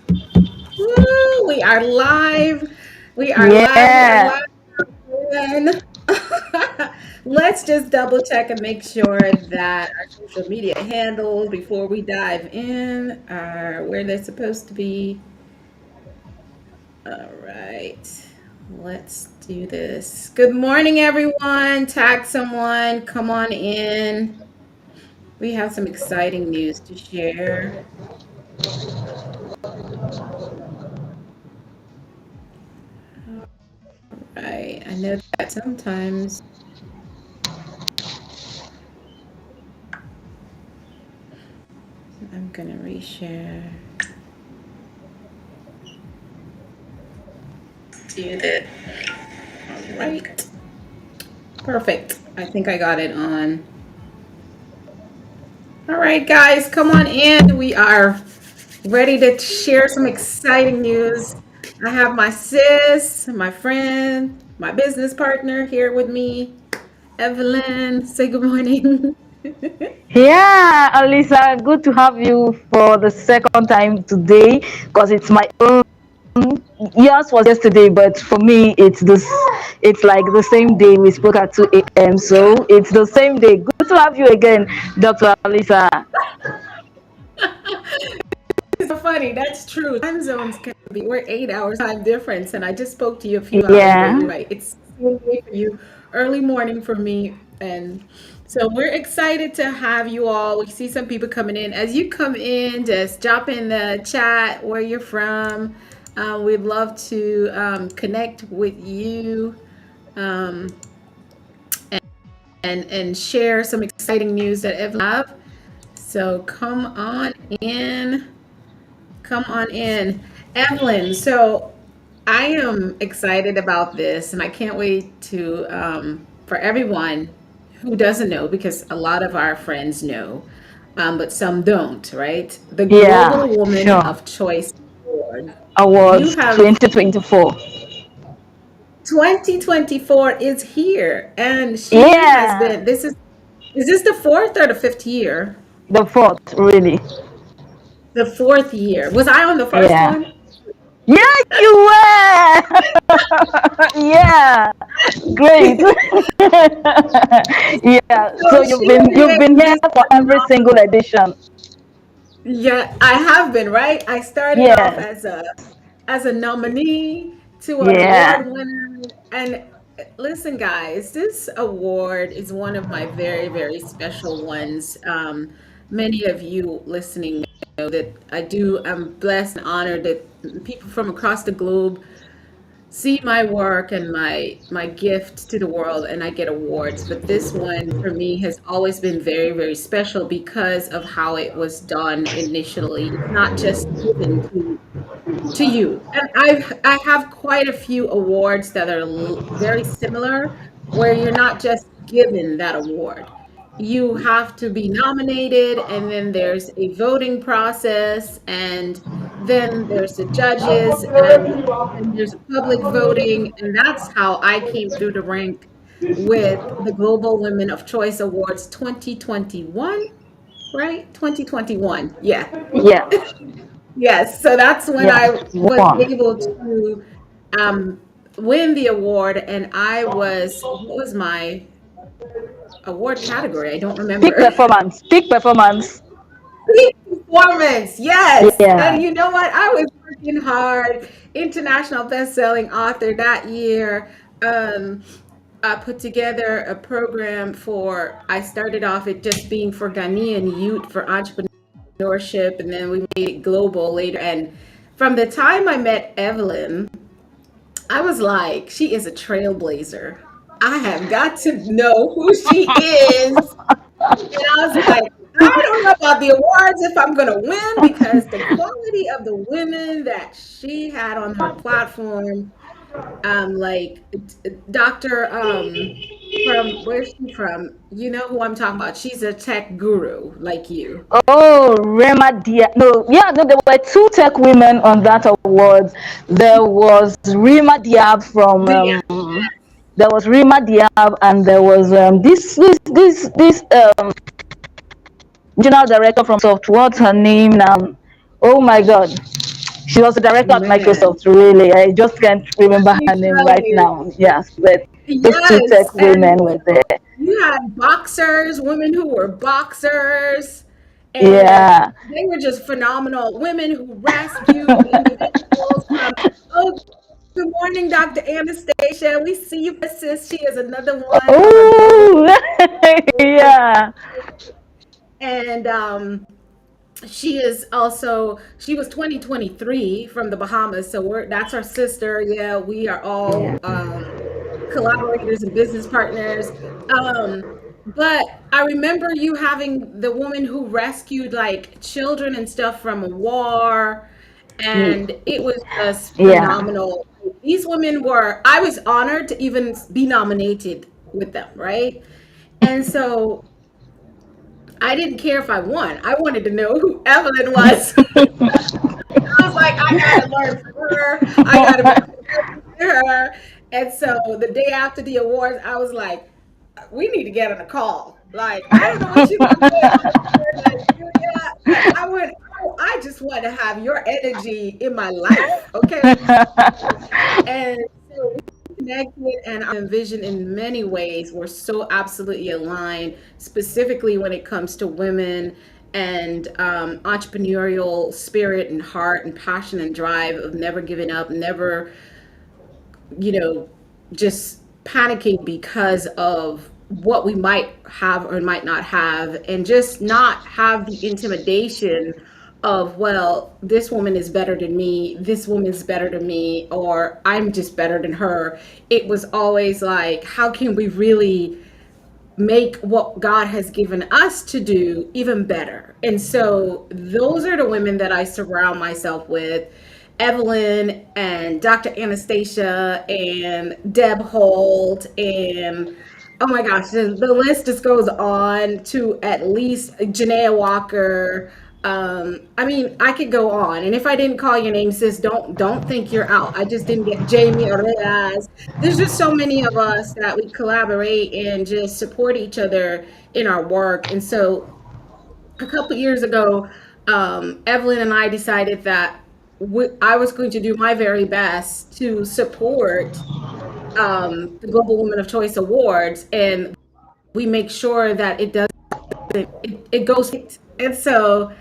Woo, we are live. We are live. We are Yeah. live again. Let's just double check and make sure that our social media handles before we dive in are where they're supposed to be. All right. Let's do this. Good morning, everyone. Tag someone. Come on in. We have some exciting news to share. Right. I know that sometimes I'm going to reshare. Do that. All right. Perfect. I think I got it on. All right, guys, come on in. We are ready to share some exciting news. I have my sis, my friend, my business partner here with me, Evelyn. Say good morning. Yeah, Alisa, good to have you for the second time today because it's my own. Yours was yesterday, but for me, it's like the same day we spoke at 2 a.m. So it's the same day. Good to have you again, Dr. Alisa. It's so funny. That's true. Time zones can be, we're 8 hours time difference. And I just spoke to you a few hours ago. Yeah. You're right. It's the same day for you, early morning for me. And so we're excited to have you all. We see some people coming in. As you come in, just drop in the chat where you're from. We'd love to connect with you um, and share some exciting news that Evelyn have. So come on in. Come on in. Evelyn, so I am excited about this and I can't wait to for everyone who doesn't know, because a lot of our friends know, but some don't, right? The Yeah, Global Woman sure. of Choice Award. You Awards have 2024. 2024 is here, and she has Yeah, been, is this the fourth or the fifth year? the fourth, really. The fourth year. Was I on the first Yeah. one? Yeah, you were. Yeah, great. Yeah, so So you've she been made here this for every single phenomenal. edition. Yeah, I have been, right? I started off Yes. as a nominee to an Yeah. award winner. And listen, guys, this award is one of my very, very special ones. Many of you listening know that I'm blessed and honored that people from across the globe see my work and my gift to the world, and I get awards. But this one for me has always been very, very special because of how it was done initially. It's not just given to you. And I have quite a few awards that are very similar, where you're not just given that award. You have to be nominated, and then there's a voting process, and then there's the judges, and then there's a public voting, and that's how I came through the rank with the Global Women of Choice Awards 2021, right? 2021. Yeah. Yeah. Yes, so that's when Yeah. I was One. able to um, win the award, and what was my award category? I don't Peak remember. performance. Peak performance. Peak performance, yes. Yeah. And you know what? I was working hard. International best-selling author that year. Um, I put together a program for. I started off it just being for Ghanaian youth for entrepreneurship, and then we made it global later. And from the time I met Evelyn, I was like, she is a trailblazer. I have got to know who she is. And I was like, I don't know about the awards if I'm going to win, because the quality of the women that she had on her platform, like Dr. From where's she from? You know who I'm talking about. She's a tech guru like you. Oh, Rema Dia. No, yeah, no, there were two tech women on that award. There was Rema Diab from Yeah. there was Rema Diab, and there was this general director from Soft. What's her name now? Oh my God. She was the director at Man, Microsoft, really. I just can't remember let me her name tell right you. now. Yes, but those two Yes, tech women and were there. you had boxers, women who were boxers, and Yeah. they were just phenomenal. Women who rescued individuals from, oh, good morning, Dr. Anastasia. We see you, sis. She is another one of our global Oh, awards. yeah. And she is also, she was 2023 from the Bahamas. So that's our sister. Yeah, we are all Yeah. collaborators and business partners. But I remember you having the woman who rescued like children and stuff from a war, and it was just Yeah. phenomenal. These women were, I was honored to even be nominated with them, right? And so I didn't care if I won. I wanted to know who Evelyn was. I was like, I gotta learn from her. I gotta be connected to her. And so the day after the awards, I was like, we need to get on a call. Like, I don't know what you got going on over there, Nigeria, but I just want to have your energy in my life. Okay. And so we connected, and our vision in many ways were so absolutely aligned, specifically when it comes to women and entrepreneurial spirit and heart and passion and drive of never giving up, never, you know, just panicking because of what we might have or might not have, and just not have the intimidation of, well, this woman is better than me, this woman's better than me, or I'm just better than her. It was always like, how can we really make what God has given us to do even better? And so those are the women that I surround myself with. Evelyn and Dr. Anastasia and Deb Holt and, oh my gosh, the list just goes on to at least Janaea Walker. I mean, I could go on, and if I didn't call your name, sis, don't think you're out. I just didn't get Jamie or Leaz. There's just so many of us that we collaborate and just support each other in our work. And so a couple years ago, Evelyn and I decided that I was going to do my very best to support the Global Women of Choice Awards, and we make sure that it goes right. And so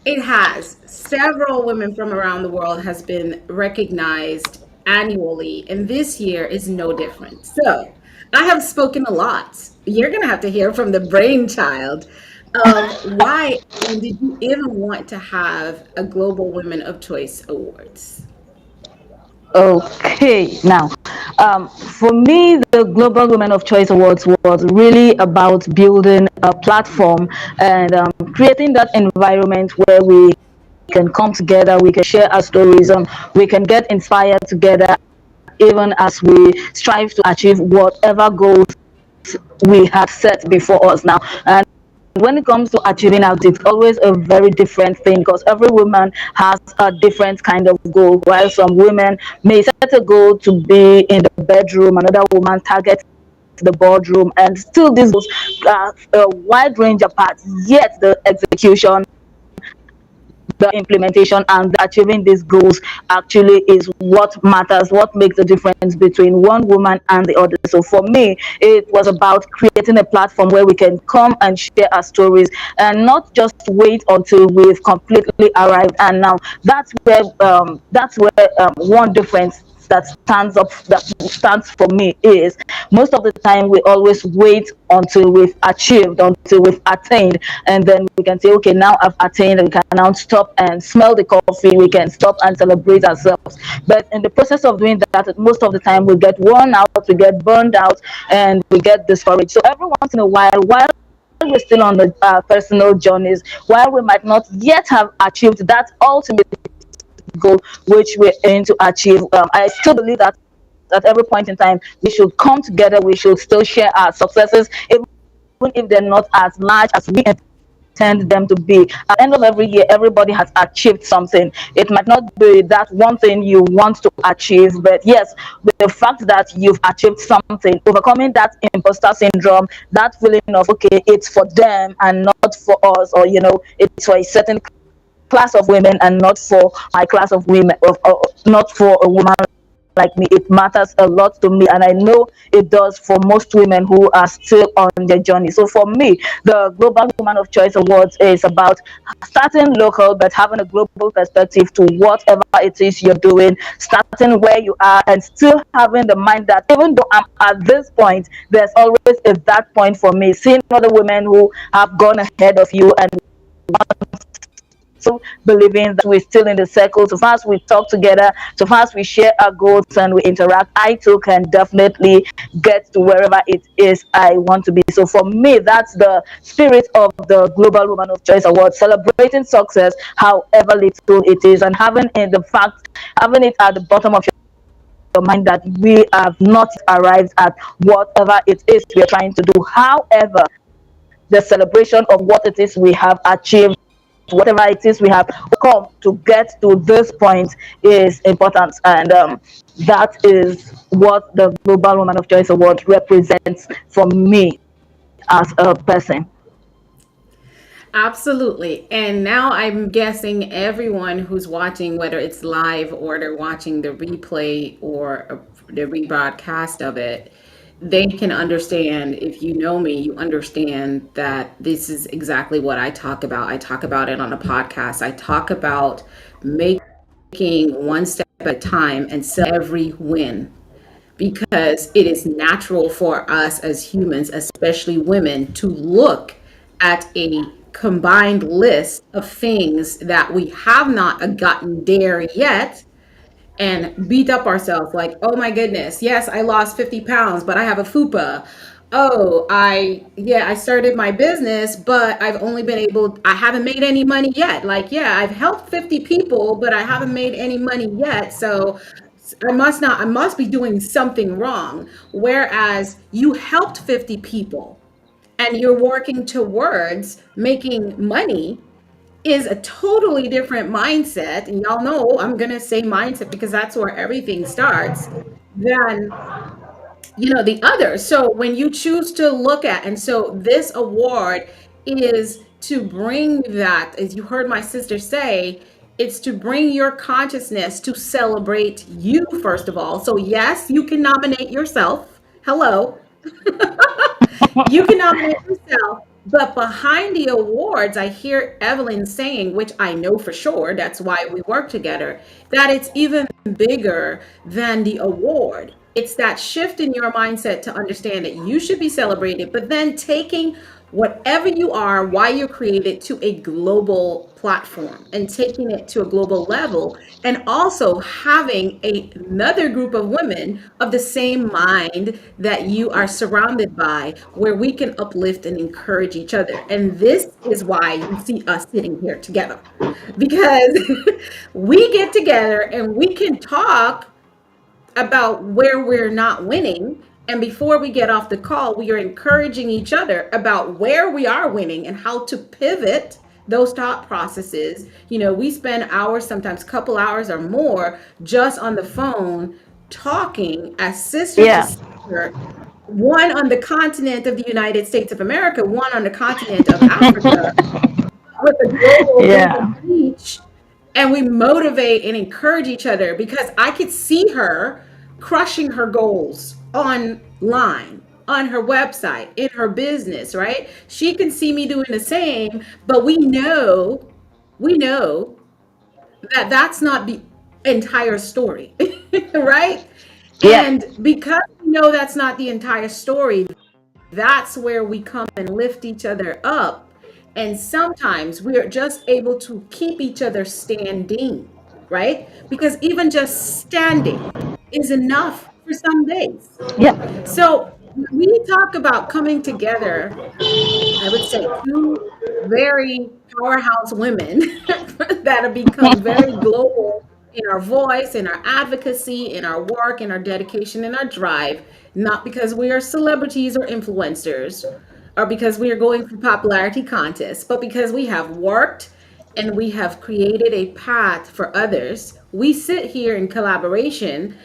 it has. Several women from around the world has been recognized annually, and this year is no different. So I have spoken a lot. You're going to have to hear from the brainchild of why, and did you even want to have a Global Women of Choice Awards? Okay, now, for me, the Global Women of Choice Awards was really about building a platform and creating that environment where we can come together, we can share our stories, we can get inspired together, even as we strive to achieve whatever goals we have set before us now. And when it comes to achieving out, it's always a very different thing because every woman has a different kind of goal. While some women may set a goal to be in the bedroom, another woman targets the boardroom, and still these goals are a wide range apart, yet the execution, the implementation, and achieving these goals actually is what matters, what makes the difference between one woman and the other. So for me, it was about creating a platform where we can come and share our stories and not just wait until we've completely arrived. And now that's where one difference that stands for me is most of the time we always wait until we've achieved, until we've attained, and then we can say, okay, now I've attained, and we can now stop and smell the coffee, we can stop and celebrate ourselves. But in the process of doing that, most of the time we get worn out, we get burned out, and we get discouraged. So every once in a while we're still on the personal journeys, while we might not yet have achieved that ultimate goal which we're aiming to achieve, I still believe that at every point in time we should come together, we should still share our successes, even if they're not as large as we intend them to be. At the end of every year, everybody has achieved something. It might not be that one thing you want to achieve, but yes, with the fact that you've achieved something, overcoming that imposter syndrome, that feeling of, okay, it's for them and not for us, or it's for a certain class of women and not for my class of women, not for a woman like me. It matters a lot to me, and I know it does for most women who are still on their journey. So for me, the Global Woman of Choice Awards is about starting local but having a global perspective to whatever it is you're doing, starting where you are and still having the mind that even though I'm at this point, there's always a that point for me, seeing other women who have gone ahead of you and still believing that we're still in the circle. So far as we talk together, so far as we share our goals and we interact, I too can definitely get to wherever it is I want to be. So for me, that's the spirit of the Global Woman of Choice Award, celebrating success, however little it is, and having in the fact, having it at the bottom of your mind that we have not arrived at whatever it is we are trying to do. However, the celebration of what it is we have achieved, whatever it is we have come to get to this point is important. And that is what the Global Woman of Choice Award represents for me as a person. Absolutely. And now I'm guessing everyone who's watching, whether it's live or they're watching the replay or the rebroadcast of it, they can understand. If you know me, you understand that this is exactly what I talk about. I talk about it on a podcast. I talk about making one step at a time and every win, because it is natural for us as humans, especially women, to look at a combined list of things that we have not gotten there yet and beat up ourselves like, oh my goodness, yes, I lost 50 pounds, but I have a FUPA. Oh, I started my business, but I haven't made any money yet. Like, yeah, I've helped 50 people, but I haven't made any money yet. So I must be doing something wrong. Whereas you helped 50 people and you're working towards making money is a totally different mindset. And y'all know I'm going to say mindset because that's where everything starts, than the other. So when you choose to look at, and so this award is to bring that, as you heard my sister say, it's to bring your consciousness to celebrate you, first of all. So yes, you can nominate yourself. Hello. You can nominate yourself, but behind the awards, I hear Evelyn saying, which I know for sure, that's why we work together, that it's even bigger than the award. It's that shift in your mindset to understand that you should be celebrated, but then taking whatever you are, why you're created, to a global platform and taking it to a global level, and also having another group of women of the same mind that you are surrounded by, where we can uplift and encourage each other. And this is why you see us sitting here together, because we get together and we can talk about where we're not winning. And before we get off the call, we are encouraging each other about where we are winning and how to pivot those thought processes. We spend hours, sometimes couple hours or more, just on the phone talking as sister to Yeah. sister, one on the continent of the United States of America, one on the continent of Africa, with a global group of Yeah. reach, and we motivate and encourage each other, because I could see her crushing her goals online, on her website, in her business, right? She can see me doing the same, but we know that that's not the entire story, right? Yeah. And because we know that's not the entire story, that's where we come and lift each other up. And sometimes we are just able to keep each other standing, right? Because even just standing is enough for some days. Yeah. So when we talk about coming together, I would say two very powerhouse women that have become very global in our voice, in our advocacy, in our work, in our dedication, in our drive, not because we are celebrities or influencers or because we are going for popularity contests, but because we have worked and we have created a path for others. We sit here in collaboration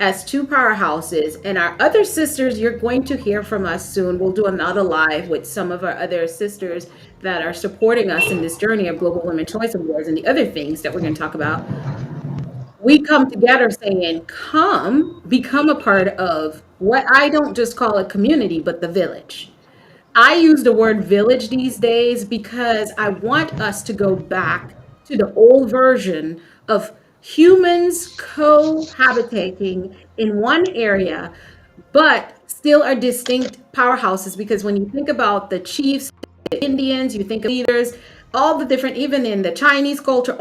as two powerhouses. And our other sisters, you're going to hear from us soon. We'll do another live with some of our other sisters that are supporting us in this journey of Global Women Choice Awards and the other things that we're going to talk about. We come together saying, come become a part of what I don't just call a community, but the village. I use the word village these days because I want us to go back to the old version of humans cohabitating in one area, but still are distinct powerhouses. Because when you think about the chiefs, the Indians, you think of leaders, all the different, even in the Chinese culture,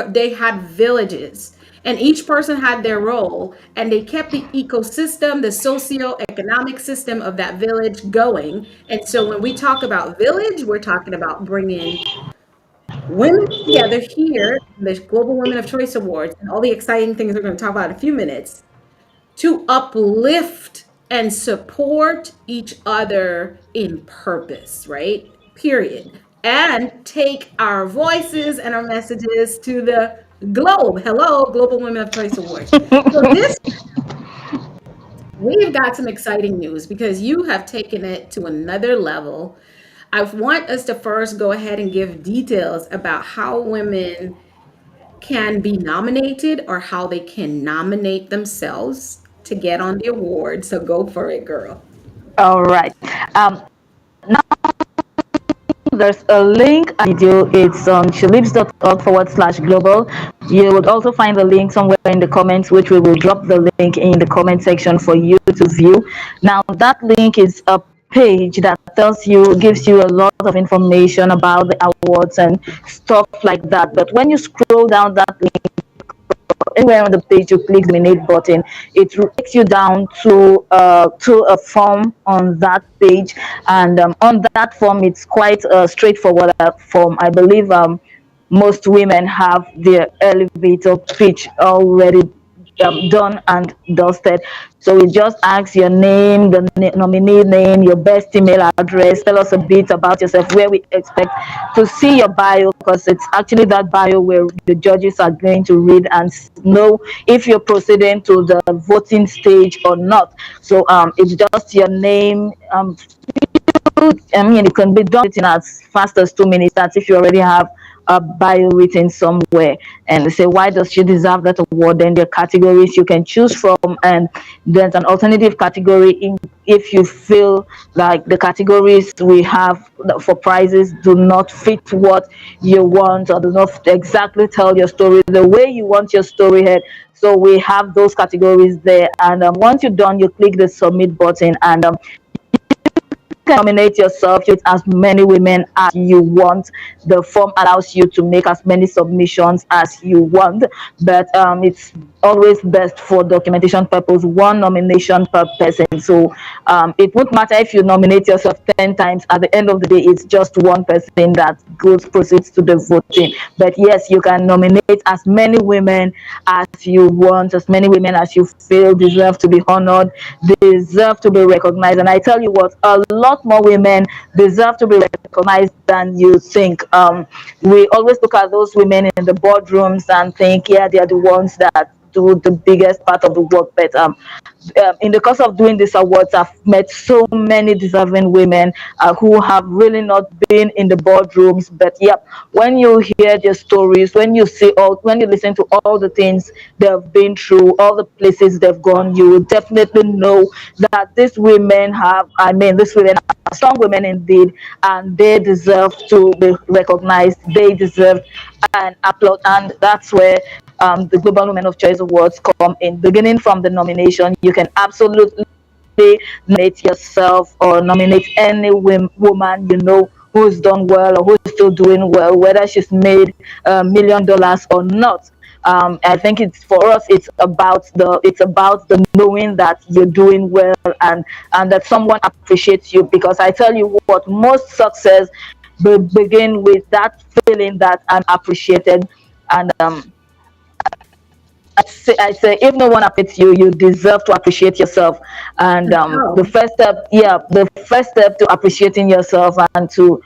they had villages. And each person had their role, and they kept the ecosystem, the socio-economic system of that village going. And so when we talk about village, we're talking about bringing women together here in the Global Women of Choice Awards and all the exciting things we're going to talk about in a few minutes to uplift and support each other in purpose, right? Period. And take our voices and our messages to the globe. Hello, Global Women of Choice Awards. So this we've got some exciting news because you have taken it to another level. I want us to first go ahead and give details about how women can be nominated or how they can nominate themselves to get on the award. So go for it, girl. All right. Um, Now there's a link video. It's on SheLeaps.org/global. You would also find the link somewhere in the comments, which we will drop the link in the comment section for you to view. Now that link is a page that gives you a lot of information about the awards and stuff like that. But when you scroll down that link, anywhere on the page you click the nominate button, it takes you down to a form on that page. And on that form, it's quite a straightforward form. I believe most women have their elevator pitch already done and dusted. So it just asks your name, the nominee name, your best email address. Tell us a bit about yourself, where we expect to see your bio, because it's actually that bio where the judges are going to read and know if you're proceeding to the voting stage or not. So it's just your name. I mean, it can be done in as fast as 2 minutes. That's if you already have a bio written somewhere. And they say, why does she deserve that award? Then there are categories you can choose from, and there's an alternative category if you feel like the categories we have for prizes do not fit what you want or do not exactly tell your story the way you want your story head. So we have those categories there, and once you're done, you click the submit button, and can nominate yourself with as many women as you want. The form allows you to make as many submissions as you want, but it's always best for documentation purpose, one nomination per person. So it won't matter if you nominate yourself 10 times. At the end of the day, it's just one person that proceeds to the voting. But yes, you can nominate as many women as you want, as many women as you feel deserve to be honored, deserve to be recognized. And I tell you what, a lot more women deserve to be recognized than you think. We always look at those women in the boardrooms and think, yeah, they are the ones that do the biggest part of the work. But in the course of doing these awards, I've met so many deserving women who have really not been in the boardrooms. But yep, when you hear their stories, when you listen to all the things they've been through, all the places they've gone, you will definitely know that these women are strong women indeed, and they deserve to be recognized. They deserve an applaud, and that's where the Global Women of Choice Awards come in. Beginning from the nomination, you can absolutely nominate yourself or nominate any woman you know who's done well or who's still doing well, whether she's made $1 million or not. I think it's for us. It's about the knowing that you're doing well, and that someone appreciates you. Because I tell you what, most success will begin with that feeling that I'm appreciated. And I say, if no one appreciates you, you deserve to appreciate yourself. And the Oh, first step to appreciating yourself and to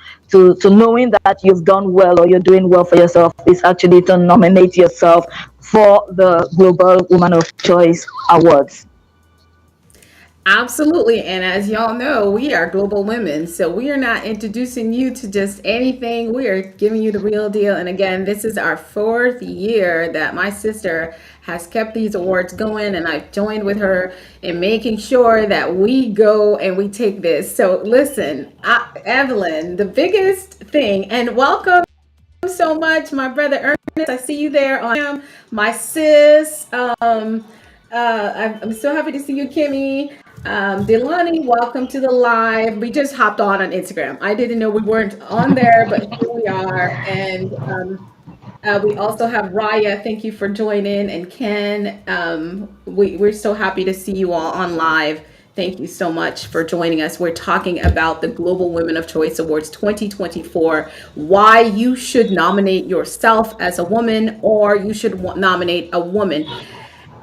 knowing that you've done well or you're doing well for yourself is actually to nominate yourself for the Global Woman of Choice Awards. Absolutely. And as y'all know, we are global women. So we are not introducing you to just anything. We are giving you the real deal. And again, this is our fourth year that my sister has kept these awards going. And I've joined with her in making sure that we go and we take this. So listen, Evelyn, the biggest thing, and welcome so much, my brother Ernest. I see you there on my sis. I'm so happy to see you, Kimmy. Delani, welcome to the live. We just hopped on Instagram. I didn't know we weren't on there, but here we are. And we also have Raya. Thank you for joining. And Ken, we're so happy to see you all on live. Thank you so much for joining us. We're talking about the Global Women of Choice Awards 2024, why you should nominate yourself as a woman or you should nominate a woman.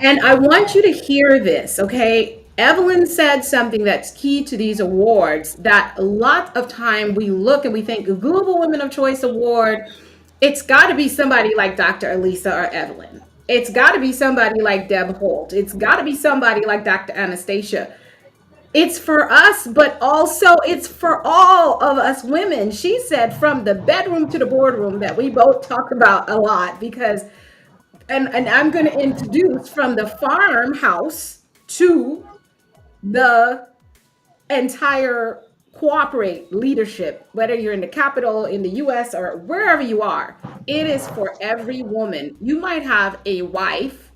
And I want you to hear this, okay? Evelyn said something that's key to these awards, that a lot of time we look and we think Global Women of Choice Award, it's got to be somebody like Dr. Alisa or Evelyn. It's got to be somebody like Deb Holt. It's got to be somebody like Dr. Anastasia. It's for us, but also it's for all of us women. She said from the bedroom to the boardroom, that we both talk about a lot, because and I'm going to introduce from the farmhouse to the entire cooperate leadership, whether you're in the capital, in the US, or wherever you are. It is for every woman. You might have a wife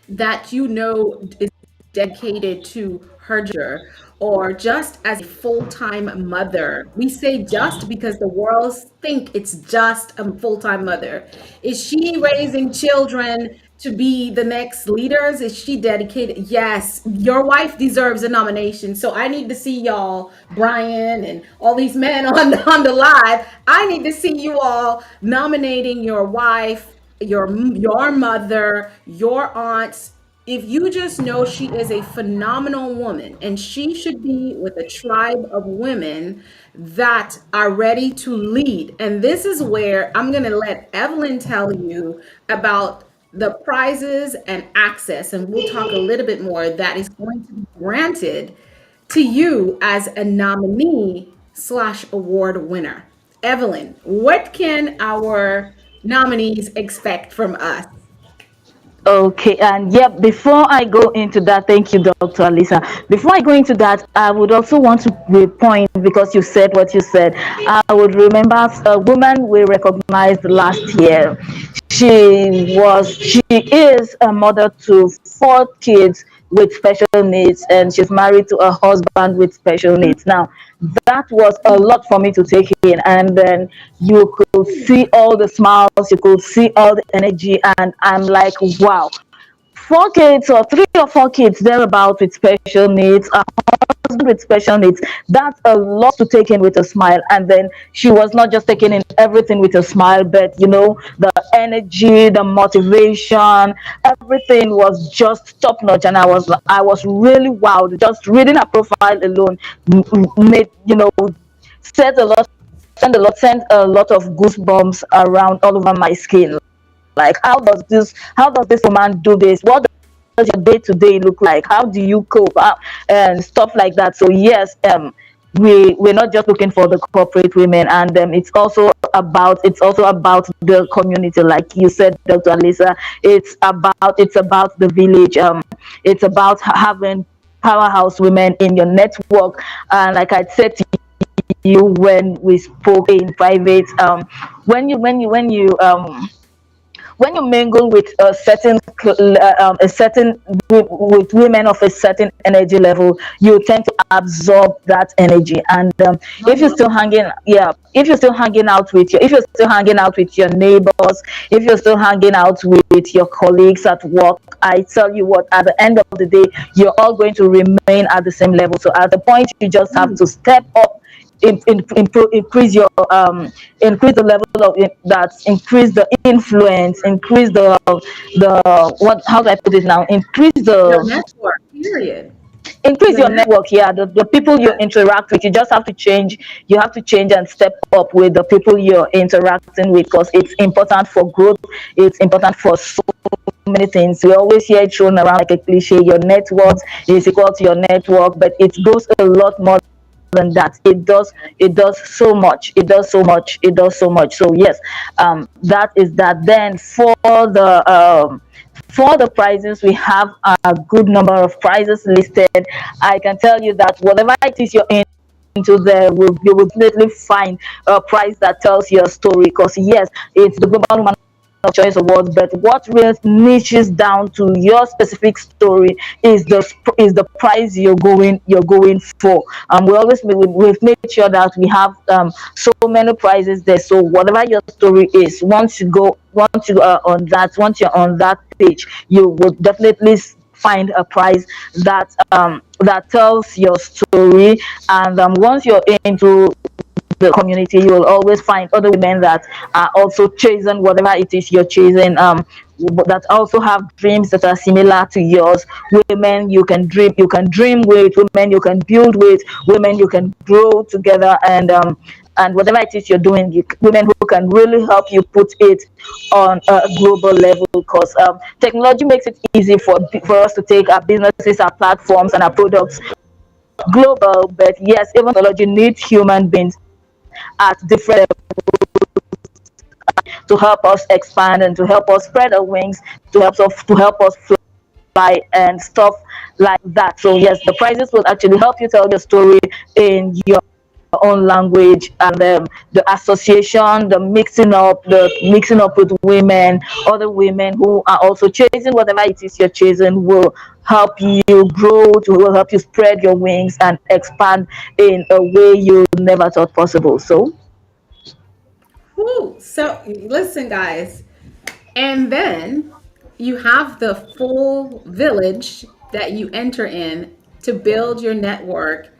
that you know is dedicated to her gender, or just as a full-time mother. We say just because the world think it's just a full-time mother. Is she raising children to be the next leaders? Is she dedicated? Yes, your wife deserves a nomination. So I need to see y'all, Brian and all these men on the live. I need to see you all nominating your wife, your mother, your aunts. If you just know she is a phenomenal woman and she should be with a tribe of women that are ready to lead. And this is where I'm going to let Evelyn tell you about the prizes and access. And we'll talk a little bit more that is going to be granted to you as a nominee slash award winner. Evelyn, what can our nominees expect from us? Okay, and yep, before I go into that, thank you, Dr. Alisa. Before I go into that, I would also want to point, because you said what you said. I would remember a woman we recognized last year. She is a mother to four kids with special needs, and she's married to a husband with special needs. Now, that was a lot for me to take in, and then you could see all the smiles, you could see all the energy, and I'm like, wow, four kids or three or four kids thereabout with special needs, a husband with special needs. That's a lot to take in with a smile. And then she was not just taking in everything with a smile, but the energy, the motivation, everything was just top notch. And I was really wowed. Just reading her profile alone made set a lot sent a lot of goosebumps around all over my skin. Like, how does this woman do this? What does your day to day look like? How do you cope? And stuff like that. So yes, we're not just looking for the corporate women, and it's also about the community, like you said, Dr. Alisa. It's about the village. It's about having powerhouse women in your network. And like I said to you when we spoke in private, when you mingle with with women of a certain energy level, you tend to absorb that energy. And if you're still hanging yeah if you're still hanging out with your neighbors, if you're still hanging out with your colleagues at work, I tell you what, at the end of the day, you're all going to remain at the same level. So at the point, you just have to step up, increase your increase the level of it, that increase the influence, increase the what how do I put it now, increase Your the network, period. Increase The your next, network. Yeah, the people you yes. interact with, you just have to change. You have to change and step up with the people you're interacting with, because it's important for growth. It's important for so many things. We always hear it thrown around like a cliche: your net worth is equal to your network, but it goes a lot more than that. It does so much. It does so much. So yes, that is that. Then for the prizes, we have a good number of prizes listed. I can tell you that whatever it is you're into there, you will definitely find a prize that tells your story. Because yes, it's the Global Woman of Choice Awards, but what really niches down to your specific story is the prize you're going for. We've made sure that we have so many prizes there. So whatever your story is, once you're on that page, you will definitely find a prize that tells your story. And once you're into the community, you will always find other women that are also chasing whatever it is you're chasing, that also have dreams that are similar to yours. Women you can dream with, women you can build with, women you can grow together. And whatever it is you're doing, women who can really help you put it on a global level. Because technology makes it easy for us to take our businesses, our platforms, and our products global. But yes, even technology needs human beings at different to help us expand and to help us spread our wings, to help us fly and stuff like that. So yes, the prizes will actually help you tell your story in your own language. And the association, the mixing up with women, other women who are also chasing whatever it is you're chasing, will help you grow, will help you spread your wings and expand in a way you never thought possible. So Whew. So listen, guys. And then you have the full village that you enter in to build your network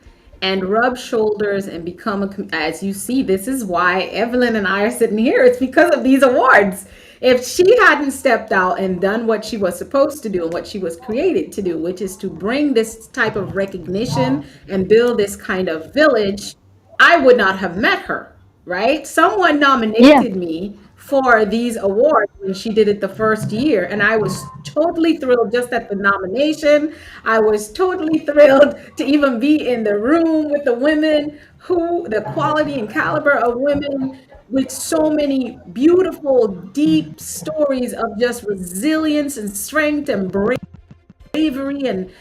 and rub shoulders and become as you see, this is why Evelyn and I are sitting here. It's because of these awards. If she hadn't stepped out and done what she was supposed to do and what she was created to do, which is to bring this type of recognition and build this kind of village, I would not have met her, right? Someone yeah. nominated me for these awards when she did it the first year, and I was totally thrilled just at the nomination. I was totally thrilled to even be in the room with the women who, the quality and caliber of women with so many beautiful, deep stories of just resilience and strength and bravery and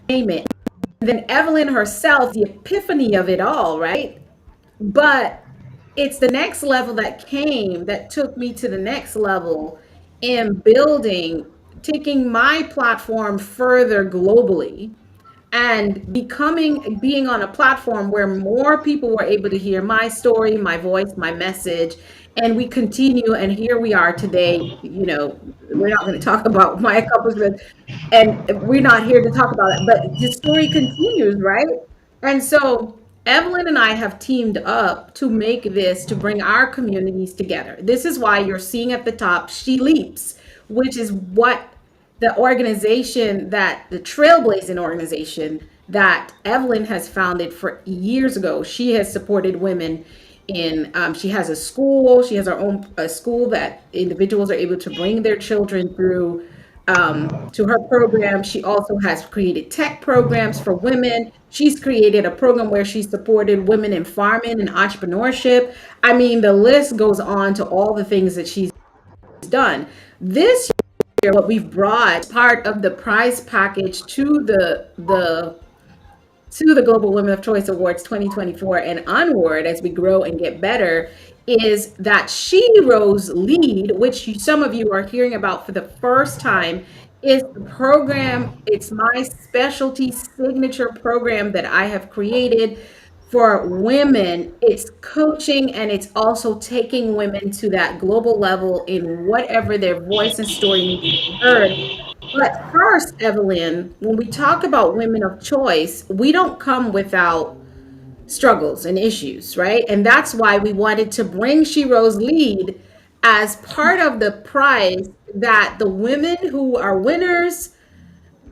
name it. And then Evelyn herself, the epiphany of it all, right? But it's the next level that came that took me to the next level in building, taking my platform further globally and being on a platform where more people were able to hear my story, my voice, my message. And we continue, and here we are today. We're not going to talk about my accomplishments, and we're not here to talk about it, but the story continues, right? And so Evelyn and I have teamed up to make this, to bring our communities together. This is why you're seeing at the top SheLeaps, which is what the trailblazing organization that Evelyn has founded for years ago. She has supported women she has a school, she has her own a school that individuals are able to bring their children through to her program. She also has created tech programs for women. She's created a program where she supported women in farming and entrepreneurship. I mean, the list goes on to all the things that she's done. This year, what we've brought part of the prize package to the Global Women of Choice Awards 2024 and onward as we grow and get better is that She Rose Lead, which some of you are hearing about for the first time, is the program. It's my specialty signature program that I have created for women. It's coaching and it's also taking women to that global level in whatever their voice and story needs to be heard. But first, Evelyn, when we talk about women of choice, we don't come without struggles and issues, right? And that's why we wanted to bring She Rose Lead as part of the prize, that the women who are winners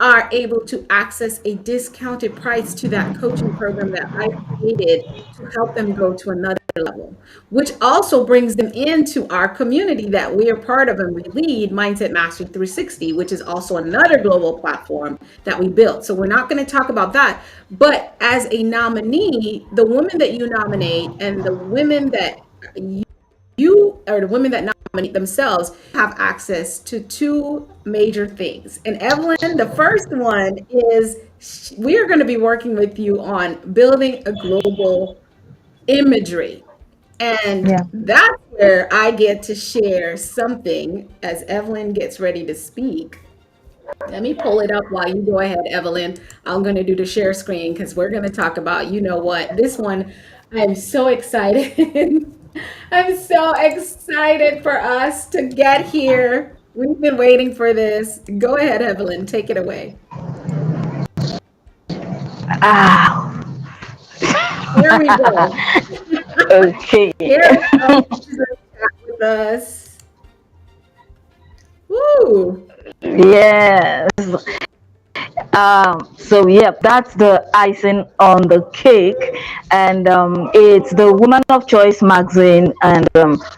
are able to access a discounted price to that coaching program that I created to help them go to another level, which also brings them into our community that we are part of and we lead, Mindset Mastery 360, which is also another global platform that we built. So we're not going to talk about that. But as a nominee, the women that you nominate and the women that you or the women that nominate themselves have access to two major things. And Evelyn, the first one is we are going to be working with you on building a global imagery. And Yeah. that's where I get to share something as Evelyn gets ready to speak. Let me pull it up while you go ahead, Evelyn. I'm going to do the share screen because we're going to talk about, you know what, this one. I'm so excited. I'm so excited for us to get here. We've been waiting for this. Go ahead, Evelyn. Take it away. Ah, Here we go. okay. Here we go. Jesus with us. Woo! Yes. So yeah, that's the icing on the cake, and it's the Woman of Choice magazine, and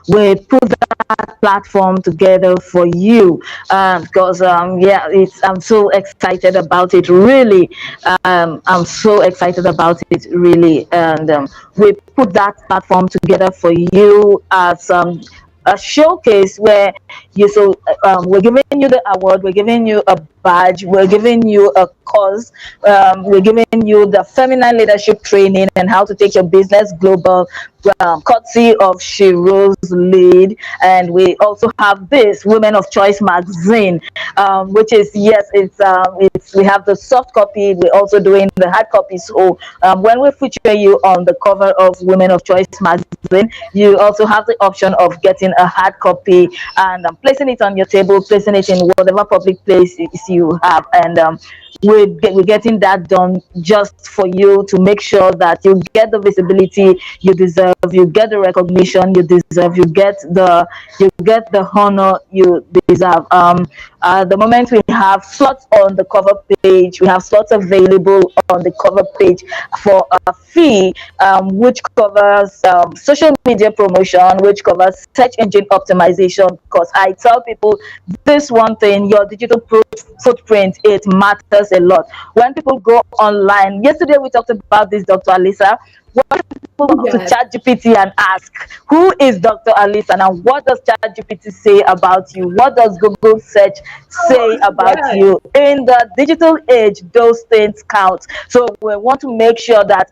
we put that platform together for you, because yeah, it's I'm so excited about it. Really, I'm so excited about it. Really, and we put that platform together for you as a showcase where you so we're giving you the award, we're giving you a badge, we're giving you a course, we're giving you the feminine leadership training and how to take your business global, courtesy of Sherose lead. And we also have this Women of Choice magazine, which is, yes, it's we have the soft copy, we're also doing the hard copy. So when we feature you on the cover of Women of Choice magazine, you also have the option of getting a hard copy and placing it on your table, placing it in whatever public place you have, and we're getting that done just for you to make sure that you get the visibility you deserve, you get the recognition you deserve, you get the honor you deserve. At the moment, we have slots on the cover page, we have slots available on the cover page for a fee, which covers social media promotion, which covers search engine optimization. Because I tell people this one thing: your digital footprint, it matters a lot. When people go online, yesterday we talked about this, Dr. Alisa. When people go to Yes. ChatGPT and ask, who is Dr. Alisa, and what does ChatGPT say about you? What does Google search say about Yes. you? In the digital age, those things count. So we want to make sure that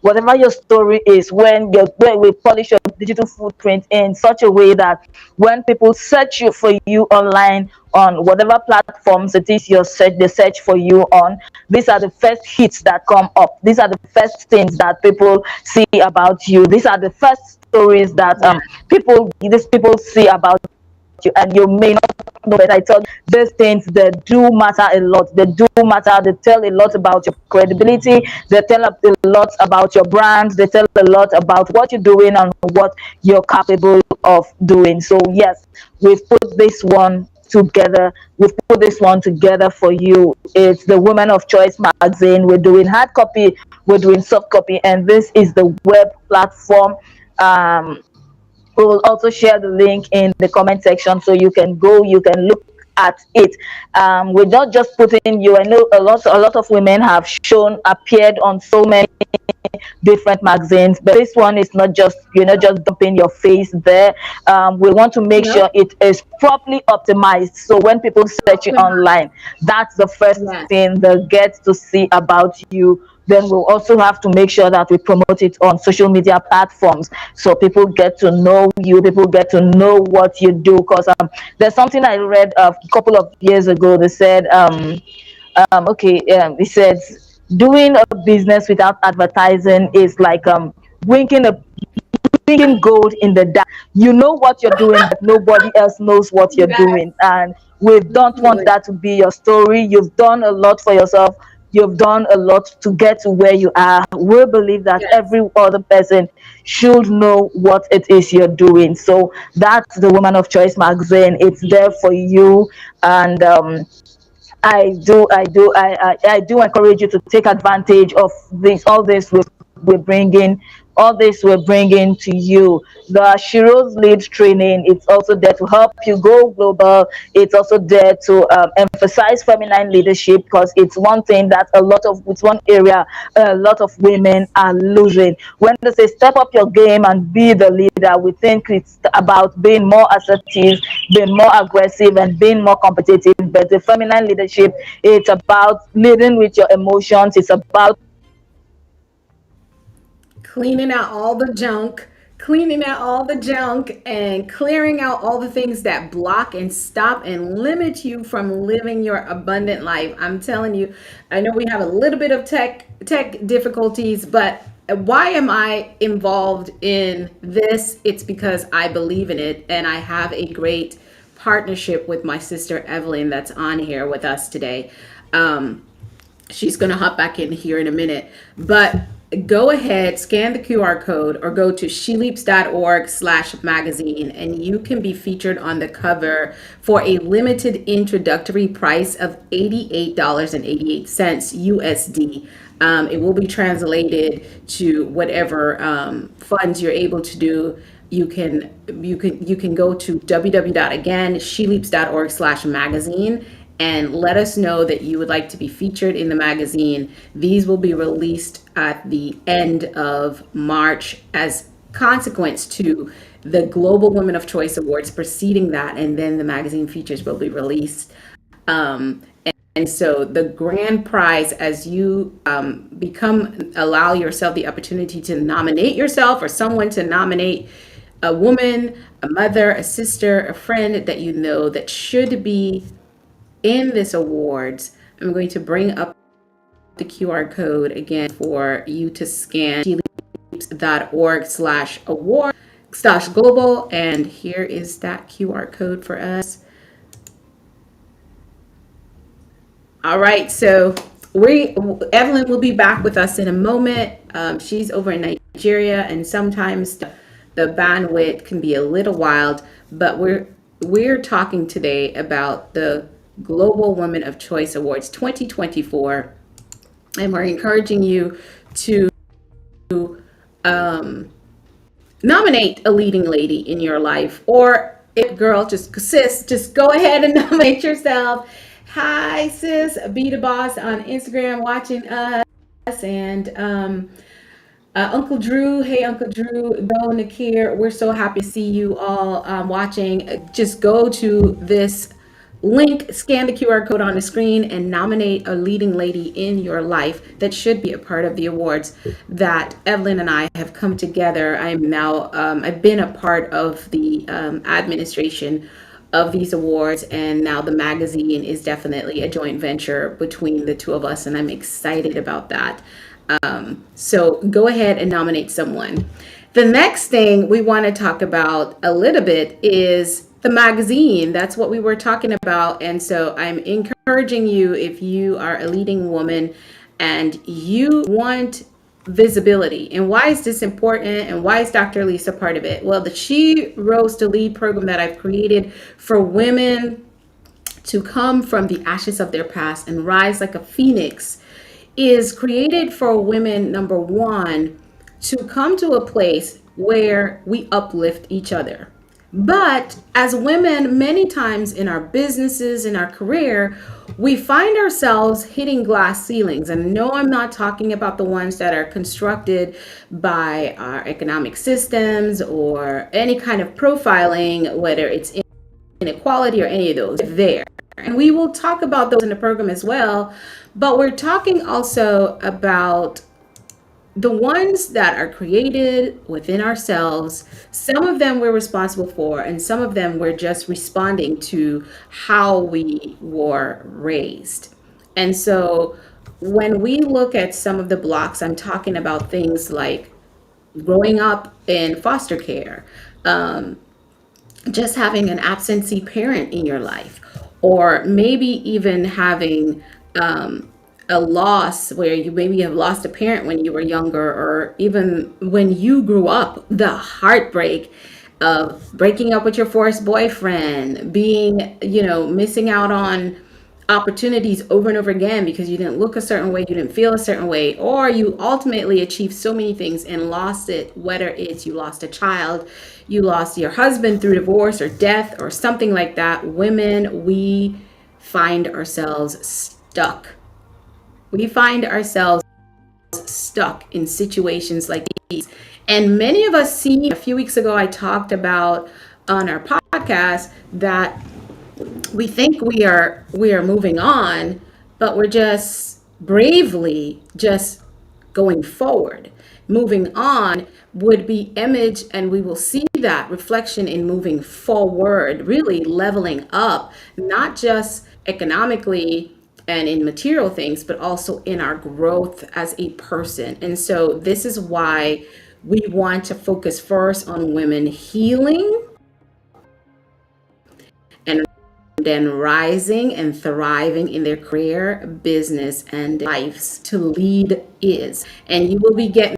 whatever your story is, when we polish your digital footprint in such a way that when people search you for you online on whatever platforms it is they search for you on, these are the first hits that come up, these are the first things that people see about you, these are the first stories that Yes. people see about you. And you may not know, but I tell you, these things, they do matter a lot, they do matter, they tell a lot about your credibility, they tell a lot about your brand, they tell a lot about what you're doing and what you're capable of doing. So yes, we've put this one together, for you. It's the Women of Choice magazine. We're doing hard copy, we're doing soft copy, and this is the web platform. We will also share the link in the comment section so you can go, you can look at it. We're not just putting you. I know a lot of women have appeared on so many different magazines, but this one is not just, just dumping your face there. We want to make No. sure it is properly optimized, so when people search you online, that's the first Yes. thing they get to see about you. Then we'll also have to make sure that we promote it on social media platforms, so people get to know you, people get to know what you do. Because there's something I read a couple of years ago. They said, okay, it says doing a business without advertising is like winking a winking gold in the dark. You know what you're doing, but nobody else knows what you're Yes. doing. And we don't want Absolutely. that to be your story. You've done a lot for yourself. You've done a lot to get to where you are. We believe that Yes. every other person should know what it is you're doing. So that's the Woman of Choice magazine. It's there for you. And I do encourage you to take advantage of this. We're bringing, all this we're bringing to you. The Shiro's Lead training, it's also there to help you go global. It's also there to emphasize feminine leadership, because it's one thing that it's one area a lot of women are losing. When they say step up your game and be the leader, we think it's about being more assertive, being more aggressive, and being more competitive. But the feminine leadership, it's about leading with your emotions. It's about Cleaning out all the junk, cleaning out all the junk, and clearing out all the things that block and stop and limit you from living your abundant life. I'm telling you, I know we have a little bit of tech difficulties, but why am I involved in this? It's because I believe in it, and I have a great partnership with my sister Evelyn that's on here with us today. She's going to hop back in here in a minute, but go ahead, scan the QR code, or go to SheLeaps.org/magazine, and you can be featured on the cover for a limited introductory price of $88.88 USD. It will be translated to whatever funds you're able to do. You can go to www.SheLeaps.org/magazine and let us know that you would like to be featured in the magazine. These will be released at the end of March as consequence to the Global Women of Choice Awards preceding that, and then the magazine features will be released. And so the grand prize, as you allow yourself the opportunity to nominate yourself or someone to nominate a woman, a mother, a sister, a friend that you know that should be in this awards. I'm going to bring up the QR code again for you to scan SheLeaps.org/award/global. And here is that QR code for us. All right, so Evelyn will be back with us in a moment. She's over in Nigeria, and sometimes the bandwidth can be a little wild, but we're talking today about the Global Women of Choice Awards 2024, and we're encouraging you to nominate a leading lady in your life, or if girl, just go ahead and nominate yourself. Hi, sis, be the boss on Instagram watching us, and Uncle Drew. Hey, Uncle Drew, Bill, Nakir. We're so happy to see you all watching. Just go to this link, scan the QR code on the screen, and nominate a leading lady in your life that should be a part of the awards that Evelyn and I have come together. I've been a part of the administration of these awards, and now the magazine is definitely a joint venture between the two of us, and I'm excited about that. So go ahead and nominate someone. The next thing we want to talk about a little bit is the magazine. That's what we were talking about. And so I'm encouraging you, if you are a leading woman and you want visibility. And why is this important? And why is Dr. Alisa part of it? Well, the She Rose to Lead program that I've created for women to come from the ashes of their past and rise like a phoenix is created for women, number one, to come to a place where we uplift each other. But as women, many times in our businesses, in our career, we find ourselves hitting glass ceilings. And no, I'm not talking about the ones that are constructed by our economic systems or any kind of profiling, whether it's inequality or any of those there. And we will talk about those in the program as well. But we're talking also about the ones that are created within ourselves. Some of them we're responsible for, and some of them we're just responding to how we were raised. And so when we look at some of the blocks, I'm talking about things like growing up in foster care, just having an absentee parent in your life, or maybe even having a loss where you maybe have lost a parent when you were younger, or even when you grew up, the heartbreak of breaking up with your first boyfriend, being, missing out on opportunities over and over again because you didn't look a certain way, you didn't feel a certain way, or you ultimately achieved so many things and lost it, whether it's you lost a child, you lost your husband through divorce or death or something like that. Women, we find ourselves stuck. We find ourselves stuck in situations like these. And many of us see, a few weeks ago, I talked about on our podcast that we think we are moving on, but we're just bravely just going forward. Moving on would be image, and we will see that reflection in moving forward, really leveling up, not just economically and in material things, but also in our growth as a person. And so this is why we want to focus first on women healing and then rising and thriving in their career, business, and lives. To lead is. And you will be getting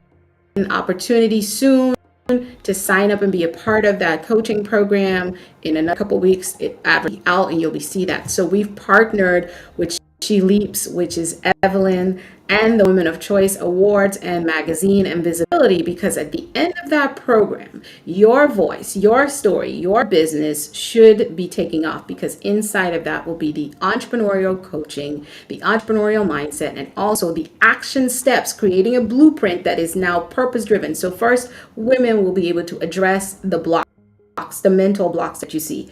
an opportunity soon to sign up and be a part of that coaching program. In another couple of weeks, it out and you'll be see that. So we've partnered with SheLeaps, which is Evelyn, and the Women of Choice Awards and magazine and visibility, because at the end of that program, your voice, your story, your business should be taking off, because inside of that will be the entrepreneurial coaching, the entrepreneurial mindset, and also the action steps, creating a blueprint that is now purpose driven. So first, women will be able to address the blocks, the mental blocks that you see.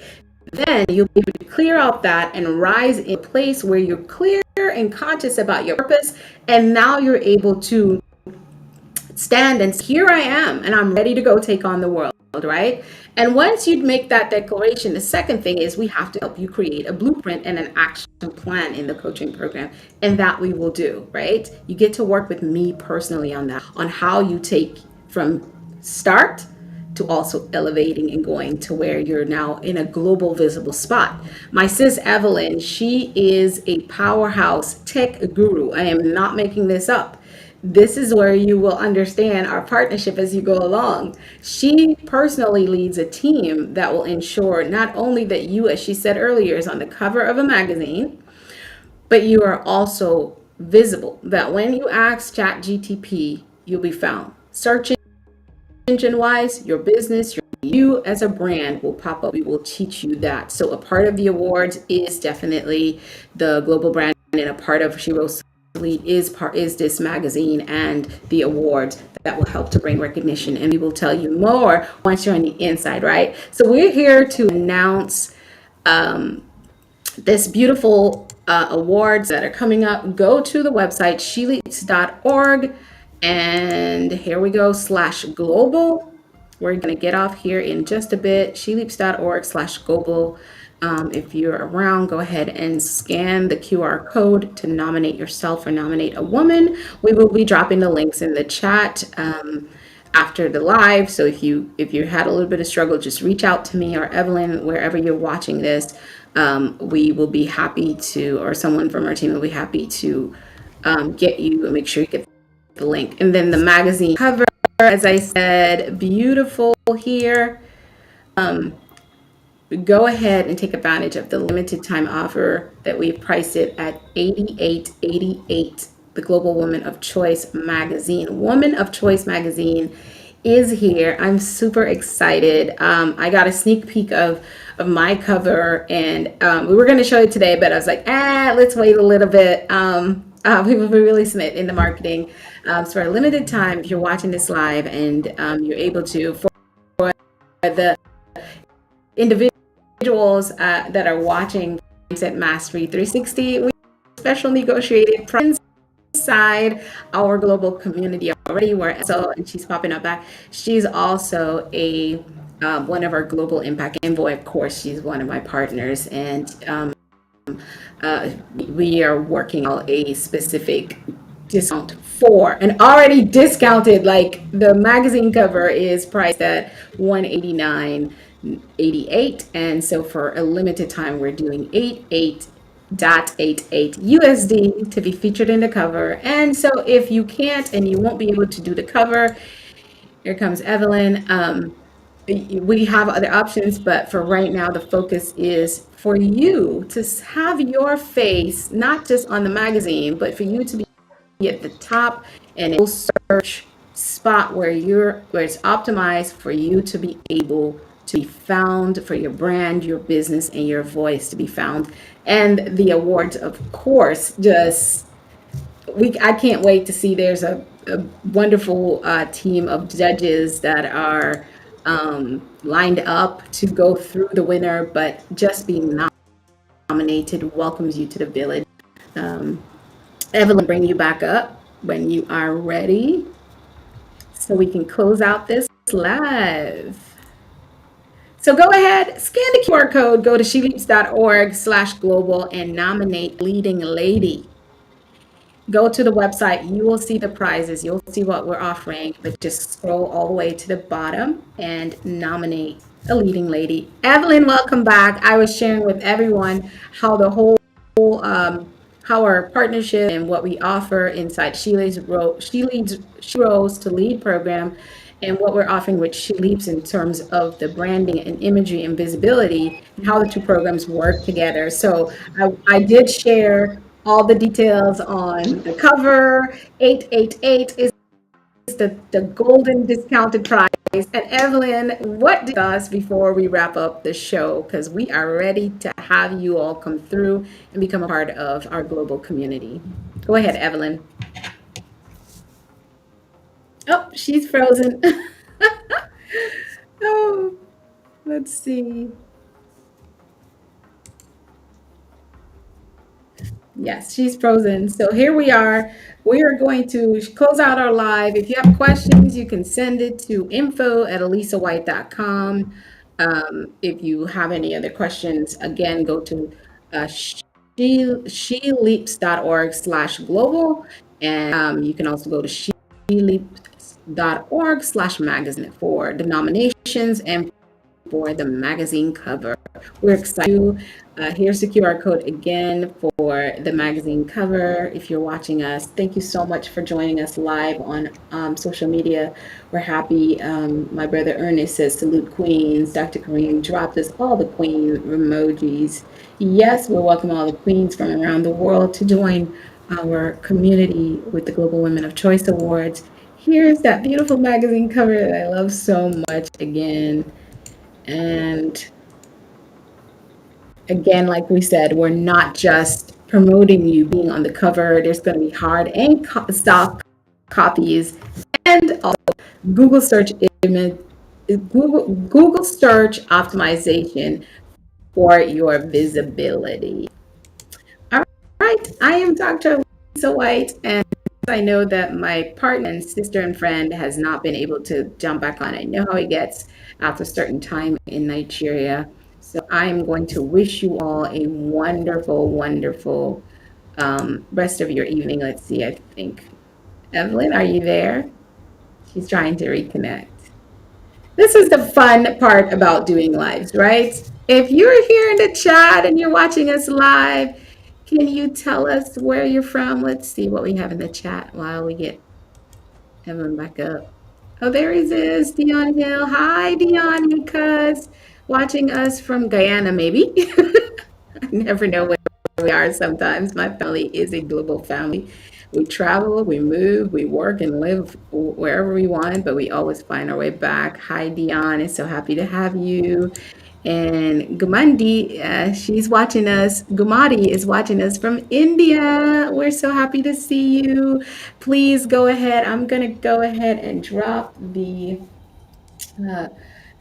Then you'll be able to clear out that and rise in a place where you're clear and conscious about your purpose. And now you're able to stand and say, here I am, and I'm ready to go take on the world, right? And once you make that declaration, the second thing is we have to help you create a blueprint and an action plan in the coaching program. And that we will do, right? You get to work with me personally on that, on how you take from start to also elevating and going to where you're now in a global visible spot. My sis Evelyn, she is a powerhouse tech guru. I am not making this up. This is where you will understand our partnership as you go along. She personally leads a team that will ensure not only that you, as she said earlier, is on the cover of a magazine, but you are also visible. That when you ask ChatGTP, you'll be found. Search engine wise, your business, you as a brand will pop up. We will teach you that. So a part of the awards is definitely the global brand, and a part of Sherose Lead is this magazine and the awards that will help to bring recognition. And we will tell you more once you're on the inside, right? So we're here to announce this beautiful awards that are coming up. Go to the website SheLeaps.org, and here we go /global. We're going to get off here in just a bit. SheLeaps.org/global. If you're around, go ahead and scan the QR code to nominate yourself or nominate a woman. We will be dropping the links in the chat after the live. So if you had a little bit of struggle, just reach out to me or Evelyn, wherever you're watching this. We will be happy to, or someone from our team will be happy to get you and make sure you get the link. And then the magazine cover, as I said, beautiful here. Go ahead and take advantage of the limited time offer that we've priced it at $88.88. The Global Woman of Choice magazine. Woman of Choice magazine is here. I'm super excited. I got a sneak peek of my cover, and we were going to show it today, but I was like, let's wait a little bit. We will be releasing it in the marketing. So for a limited time, if you're watching this live and you're able to, for the individuals that are watching Mindset Mastery 360, we special negotiated price inside our global community already. Where so, and she's popping up back. She's also a one of our global impact envoy. Of course, she's one of my partners, and we are working on a specific discount for an already discounted, like the magazine cover is priced at $189.88, and so for a limited time we're doing 88.88 USD to be featured in the cover. And so if you can't and you won't be able to do the cover, here comes Evelyn. we have other options, but for right now, the focus is for you to have your face not just on the magazine, but for you to be at the top and a search spot where it's optimized for you to be able to be found, for your brand, your business, and your voice to be found. And the awards, of course, just we I can't wait to see. There's a wonderful team of judges that are lined up to go through the winner, but just being nominated welcomes you to the village. Um, Evelyn, bring you back up when you are ready so we can close out this live. So go ahead, scan the QR code, go to SheLeaps.org/global and nominate leading lady. Go to the website, you will see the prizes, you'll see what we're offering, but just scroll all the way to the bottom and nominate a leading lady. Evelyn, welcome back. I was sharing with everyone how the whole how our partnership and what we offer inside She Rose to Lead program, and what we're offering with SheLeaps in terms of the branding and imagery and visibility, and how the two programs work together. So I did share all the details on the cover. 888 is the golden discounted price. And Evelyn, what discuss before we wrap up the show? Because we are ready to have you all come through and become a part of our global community. Go ahead, Evelyn. Oh, she's frozen. Oh, let's see. Yes, she's frozen. So here we are. We are going to close out our live. If you have questions, you can send it to info@alisawhite.com. If you have any other questions, again, go to SheLeaps.org/global. And you can also go to SheLeaps.org/magazine for the nominations and for the magazine cover. We're excited. Here's the QR code again for the magazine cover. If you're watching us, thank you so much for joining us live on social media. We're happy. My brother Ernest says, salute queens. Dr. Kareem dropped us all the queen emojis. Yes, we're welcoming all the queens from around the world to join our community with the Global Women of Choice Awards. Here's that beautiful magazine cover that I love so much again. And again, like we said, we're not just promoting you being on the cover. There's going to be hard and soft copies, and also Google search image, Google search optimization for your visibility. All right, I am Dr. Alisa Whyte, and I know that my partner and sister and friend has not been able to jump back on. I know how it gets after a certain time in Nigeria. So I'm going to wish you all a wonderful, wonderful rest of your evening. Let's see, I think. Evelyn, are you there? She's trying to reconnect. This is the fun part about doing lives, right? If you're here in the chat and you're watching us live, can you tell us where you're from? Let's see what we have in the chat while we get Evelyn back up. Oh, there he is, Dion Hill. Hi, Dion, cuz watching us from Guyana, maybe. I never know where we are sometimes. My family is a global family. We travel, we move, we work and live wherever we want, but we always find our way back. Hi, Dion. It's so happy to have you. And Gumandi, she's watching us. Gumadi is watching us from India. We're so happy to see you. Please go ahead. I'm going to go ahead and drop uh,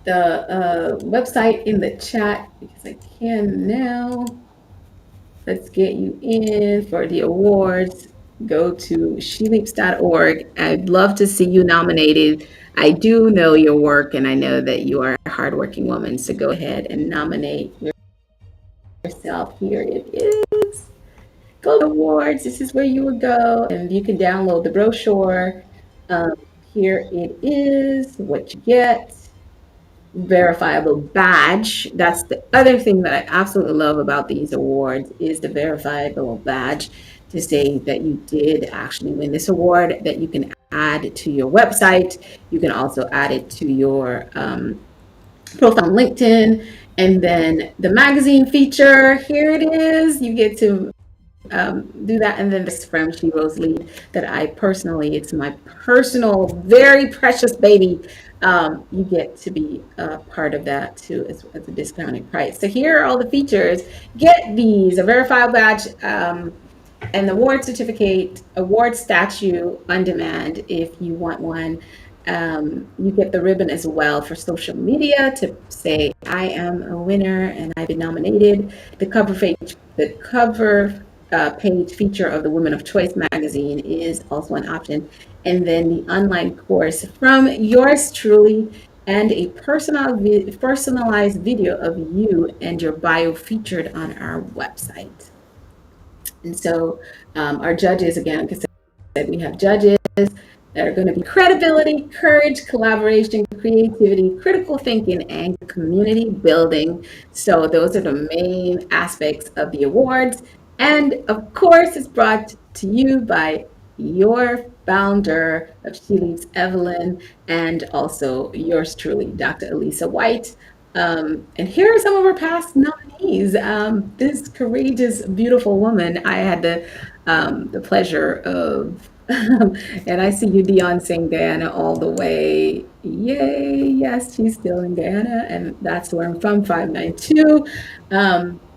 the website in the chat because I can now. Let's get you in for the awards. Go to SheLeaps.org. I'd love to see you nominated. I do know your work and I know that you are a hardworking woman. So go ahead and nominate yourself. Here it is. Go to awards. This is where you would go and you can download the brochure. Um, Here it is, what you get. Verifiable badge. That's the other thing that I absolutely love about these awards is the verifiable badge to say that you did actually win this award, that you can add to your website. You can also add it to your profile on LinkedIn, and then the magazine feature. Here it is. You get to do that. And then this from Sherose Lead that I personally, it's my personal, very precious baby. You get to be a part of that too as a discounted price. So here are all the features. Get these, a verifiable badge, an award certificate, award statue on demand if you want one. You get the ribbon as well for social media to say, I am a winner and I've been nominated. The cover page feature of the Women of Choice magazine is also an option. And then the online course from yours truly and a personalized video of you and your bio featured on our website. And so our judges, again, like I said, we have judges that are going to be credibility, courage, collaboration, creativity, critical thinking, and community building. So those are the main aspects of the awards. And of course, it's brought to you by your founder of SheLeaps, Evelyn, and also yours truly, Dr. Alisa Whyte. And here are some of our past nominees. This courageous, beautiful woman, I had the pleasure of, and I see you, Dion, saying Guyana all the way. Yay! Yes, she's still in Guyana, and that's where I'm from, 592.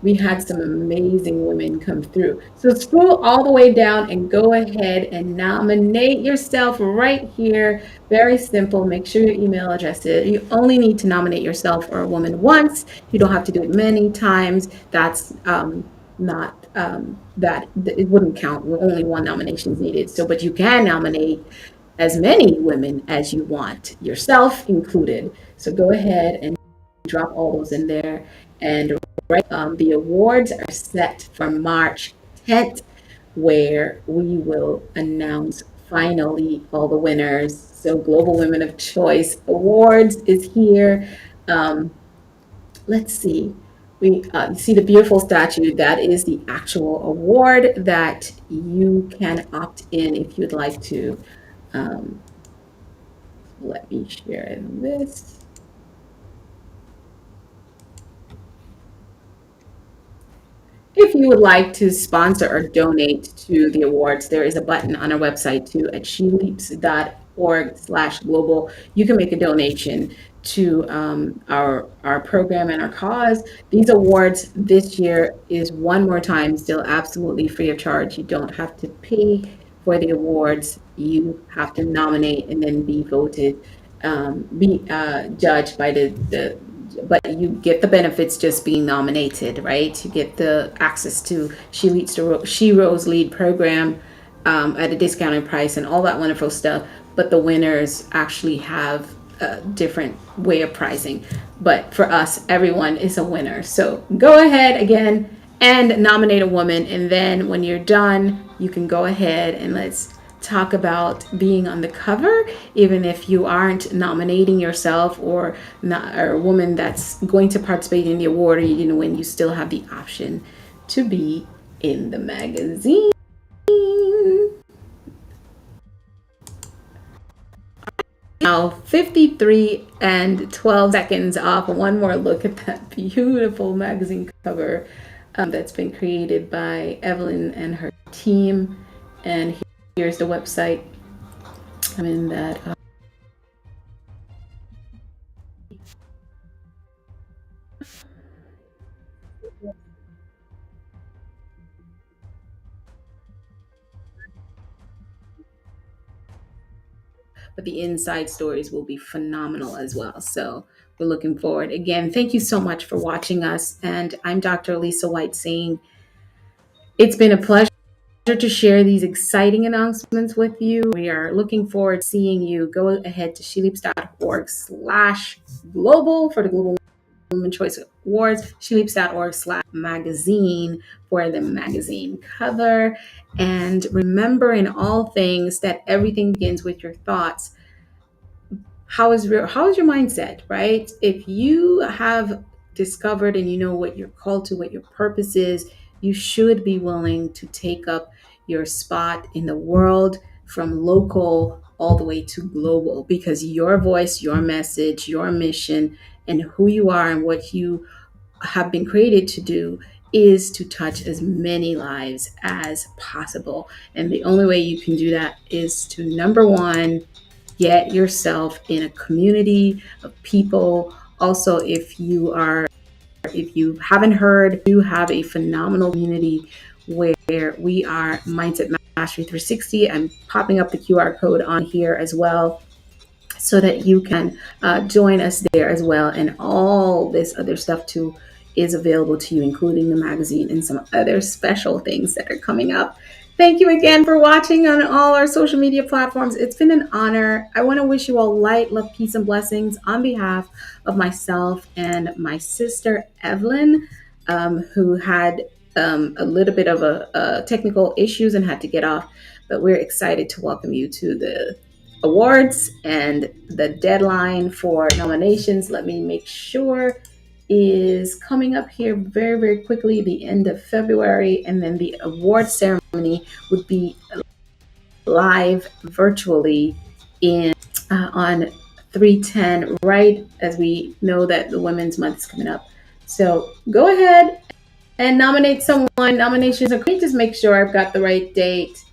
We had some amazing women come through. So scroll all the way down and go ahead and nominate yourself right here. Very simple. Make sure your email address is. You only need to nominate yourself or a woman once. You don't have to do it many times. That's not that it wouldn't count. Only one nomination is needed. So, but you can nominate as many women as you want, yourself included. So go ahead and drop all those in there. And right, the awards are set for March 10th, where we will announce finally all the winners. So Global Women of Choice Awards is here. Um, let's see. We see the beautiful statue. That is the actual award that you can opt in if you'd like to. Um, let me share this. If you would like to sponsor or donate to the awards, there is a button on our website too at sheleaps.org/global. You can make a donation to our program and our cause. These awards this year is one more time still absolutely free of charge. You don't have to pay for the awards. You have to nominate and then be voted, be judged by the but you get the benefits just being nominated, right? You get the access to Sherose Lead program at a discounted price and all that wonderful stuff. But the winners actually have a different way of pricing. But for us, everyone is a winner. So go ahead again and nominate a woman. And then when you're done, you can go ahead and let's talk about being on the cover, even if you aren't nominating yourself or not, or a woman that's going to participate in the award, or you didn't win, you still have the option to be in the magazine. Now 53 and 12 seconds off. One more look at that beautiful magazine cover that's been created by Evelyn and her team. And here's the website. I'm in that. But the inside stories will be phenomenal as well. So we're looking forward. Again, thank you so much for watching us. And I'm Dr. Alisa Whyte saying it's been a pleasure to share these exciting announcements with you. We are looking forward to seeing you. Go ahead to sheleaps.org/global for the Global Women Choice Awards, sheleaps.org/magazine for the magazine cover. And remember in all things that everything begins with your thoughts. How is your mindset, right? If you have discovered and you know what you're called to, what your purpose is, you should be willing to take up your spot in the world from local all the way to global, because your voice, your message, your mission, and who you are and what you have been created to do is to touch as many lives as possible. And the only way you can do that is to, number one, get yourself in a community of people. Also, if you haven't heard, you have a phenomenal community where we are Mindset Mastery 360. I'm popping up the QR code on here as well, so that you can join us there as well. And all this other stuff too is available to you, including the magazine and some other special things that are coming up. Thank you again for watching on all our social media platforms. It's been an honor. I want to wish you all light, love, peace, and blessings on behalf of myself and my sister, Evelyn, who had a little bit of a technical issues and had to get off. But we're excited to welcome you to the awards, and the deadline for nominations, let me make sure, is coming up here very, very quickly, the end of February. And then the award ceremony would be live virtually in on 310, right as we know that the Women's Month is coming up. So go ahead and nominate someone. Nominations are great. Just make sure I've got the right date.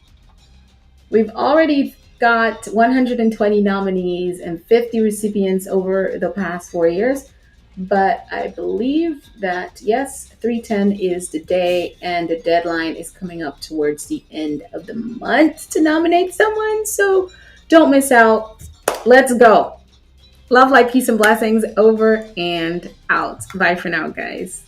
We've already got 120 nominees and 50 recipients over the past 4 years. But I believe that, yes, 310 is the day, and the deadline is coming up towards the end of the month to nominate someone. So don't miss out. Let's go. Love, light, peace, and blessings. Over and out. Bye for now, guys.